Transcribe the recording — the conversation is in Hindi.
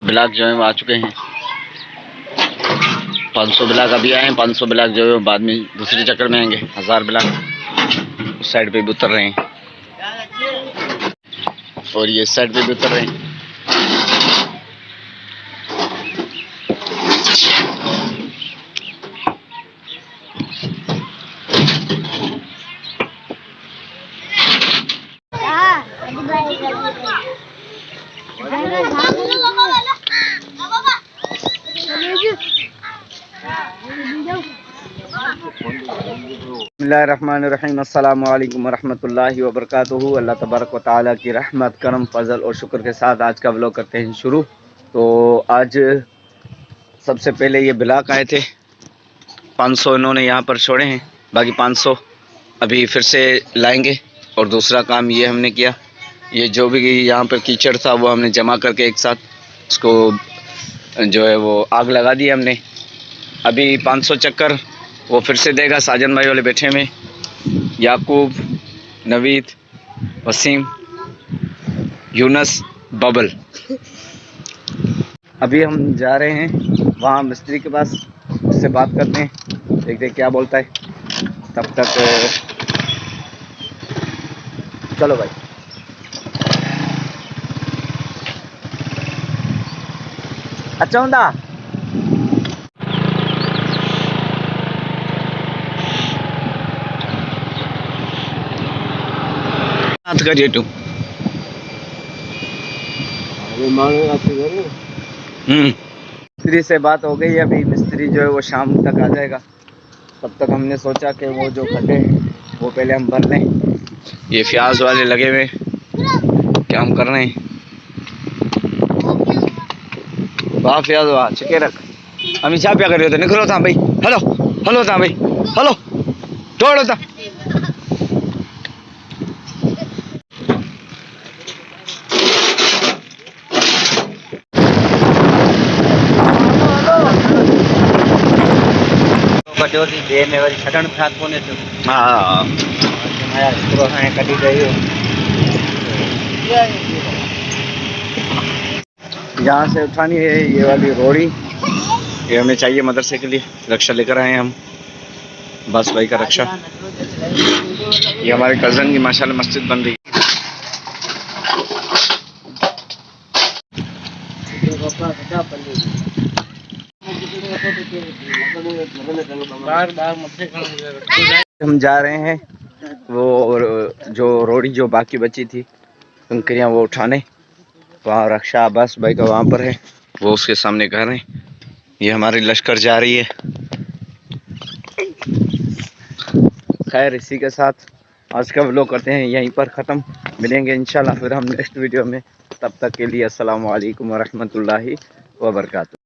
ब्लॉक जो है वो आ चुके हैं। 500 ब्लॉक अभी आए हैं, 500 ब्लॉक जो है बाद में दूसरे चक्कर में आएंगे। 1000 ब्लॉक उस साइड पे भी उतर रहे हैं और ये इस साइड पे भी उतर रहे हैं। बिस्मिल्लाहिर्रहमानिर्रहीम, अस्सलामु अलैकुम वरहमतुल्लाहि वबरकातुहू। अल्लाह तबारक व तआला की रहमत, करम, फजल और शुक्र के साथ आज का व्लॉग करते हैं शुरू। तो आज सबसे पहले ये ब्लॉक आए थे, 500 इन्होंने यहाँ पर छोड़े हैं, बाकी 500 अभी फिर से लाएंगे। और दूसरा काम ये हमने किया, ये जो भी यहाँ पर कीचड़ था वो हमने जमा करके एक साथ उसको जो है वो आग लगा दी हमने। अभी 500 चक्कर वो फिर से देगा। साजन भाई वाले बैठे में, याकूब, नवीद, वसीम, यूनस, बबल। अभी हम जा रहे हैं वहाँ मिस्त्री के पास, उससे बात करते हैं, देखते हैं क्या बोलता है। तब तक चलो भाई। अच्छा होंदा बात करिए तू। मिस्त्री से बात हो गई, अभी मिस्त्री जो है वो शाम तक आ जाएगा। तब तक हमने सोचा कि वो जो खड्डे वो पहले हम भर लें। ये प्याज वाले लगे हुए क्या हम कर रहे हैं। वाह प्याज वाह, चिके रख। हम छा पिया करियो तो निकलो था भाई। हलो हलो था भाई, हलो दौड़ो था। कटोरी दे में वरी छटण फात कोने तो। हाँ माया स्क्रो है कटी गई हो। यहाँ से उठानी है ये वाली रोड़ी, ये हमें चाहिए मदरसे के लिए। रक्षा लेकर आए हैं हम, बस भाई का रक्षा। ये हमारे कज़न की माशाल्लाह मस्जिद बन रही है। हम जा रहे हैं वो जो रोड़ी जो बाकी बची थी कंकरियाँ वो उठाने। वहाँ रक्षा बस भाई का वहाँ पर है, वो उसके सामने घर है। ये हमारी लश्कर जा रही है। खैर इसी के साथ आज का व्लॉग करते हैं यहीं पर ख़त्म। मिलेंगे इंशाल्लाह फिर हम नेक्स्ट वीडियो में। तब तक के लिए अस्सलामु अलैकुम वरहमतुल्लाहि वबरकातुहू।